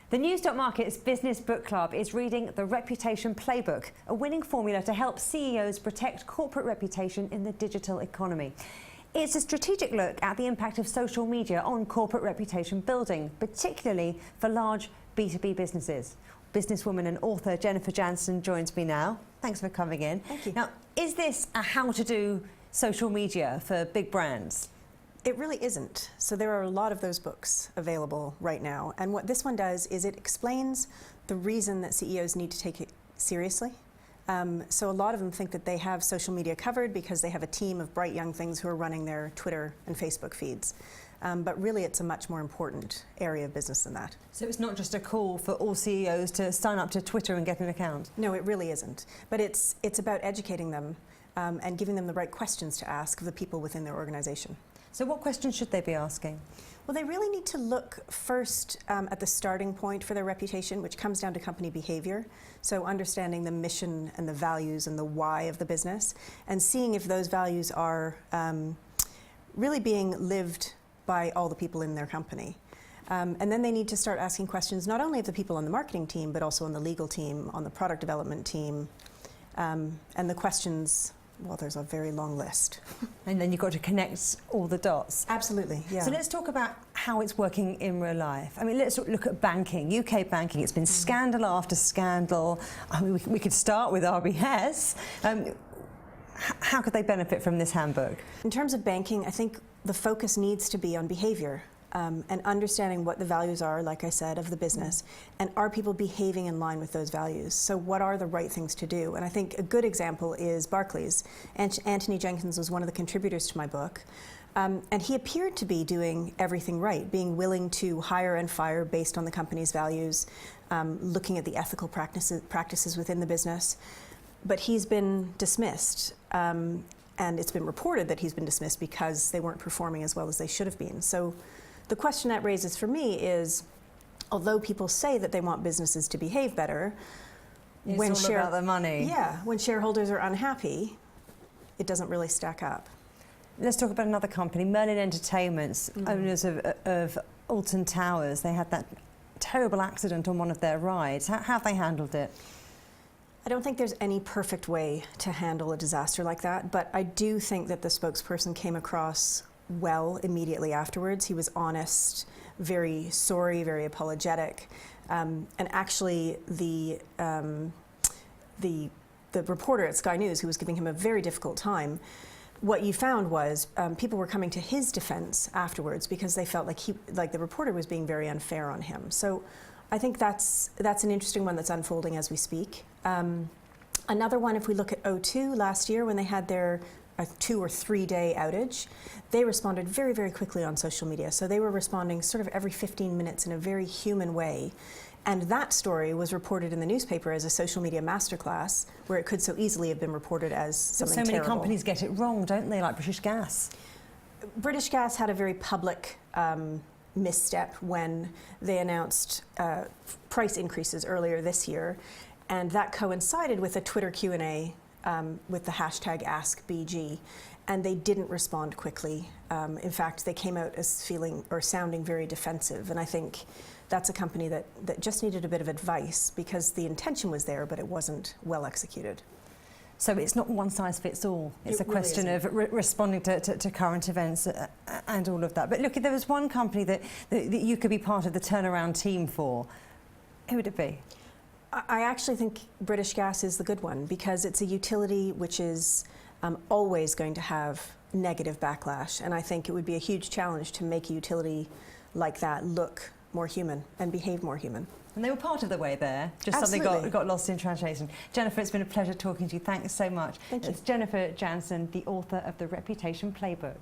The News.Markets Business Book Club is reading The Reputation Playbook, a winning formula to help CEOs protect corporate reputation in the digital economy. It's a strategic look at the impact of social media on corporate reputation building, particularly for large B2B businesses. Businesswoman and author Jennifer Jansen joins me now. Thanks for coming in. Thank you. Now, is this a how-to-do social media for big brands? It really isn't. So there are a lot of those books available right now. And what this one does is it explains the reason that CEOs need to take it seriously. So a lot of them think that they have social media covered because they have a team of bright young things who are running their Twitter and Facebook feeds. But really it's a much more important area of business than that. So it's not just a call for all CEOs to sign up to Twitter and get an account? No, it really isn't. But it's about educating them and giving them the right questions to ask of the people within their organization. So what questions should they be asking? Well, they really need to look first at the starting point for their reputation, which comes down to company behavior. So understanding the mission and the values and the why of the business, and seeing if those values are really being lived by all the people in their company. And then they need to start asking questions not only of the people on the marketing team, but also on the legal team, on the product development team, and the questions. Well, there's a very long list. And then you've got to connect all the dots. Absolutely, yeah. So let's talk about how it's working in real life. I mean, let's look at banking, UK banking. It's been scandal after scandal. I mean, we could start with RBS. How could they benefit from this handbook? In terms of banking, I think the focus needs to be on behavior. And understanding what the values are, like I said, of the business, and are people behaving in line with those values? So what are the right things to do? And I think a good example is Barclays. Anthony Jenkins was one of the contributors to my book, and he appeared to be doing everything right, being willing to hire and fire based on the company's values, looking at the ethical practices within the business. But he's been dismissed. And it's been reported that he's been dismissed because they weren't performing as well as they should have been. So the question that raises for me is, although people say that they want businesses to behave better, it's all about the money. Yeah, when shareholders are unhappy, it doesn't really stack up. Let's talk about another company, Merlin Entertainments, owners of Alton Towers. They had that terrible accident on one of their rides. How have they handled it? I don't think there's any perfect way to handle a disaster like that, but I do think that the spokesperson came across well immediately afterwards. He was honest, very sorry, very apologetic, and actually the reporter at Sky News, who was giving him a very difficult time, what you found was people were coming to his defense afterwards because they felt like the reporter was being very unfair on him. So I think that's an interesting one that's unfolding as we speak. Another one, if we look at O2 last year when they had their 2 or 3 day outage, they responded very, very quickly on social media. So they were responding sort of every 15 minutes in a very human way. And that story was reported in the newspaper as a social media masterclass, where it could so easily have been reported as something terrible. So many companies get it wrong, don't they, like British Gas? British Gas had a very public misstep when they announced price increases earlier this year. And that coincided with a Twitter Q&A with the hashtag AskBG, and they didn't respond quickly. In fact, they came out as feeling or sounding very defensive, and I think that's a company that just needed a bit of advice because the intention was there, but it wasn't well executed. So it's not one size fits all. It's a question of responding to current events and all of that. But look, if there was one company that you could be part of the turnaround team for, who would it be? I actually think British Gas is the good one because it's a utility which is always going to have negative backlash, and I think it would be a huge challenge to make a utility like that look more human and behave more human. And they were part of the way there, just Absolutely. Something got lost in translation. Jennifer, it's been a pleasure talking to you. Thanks so much. Thank you. It's Jennifer Jansen, the author of The Reputation Playbook.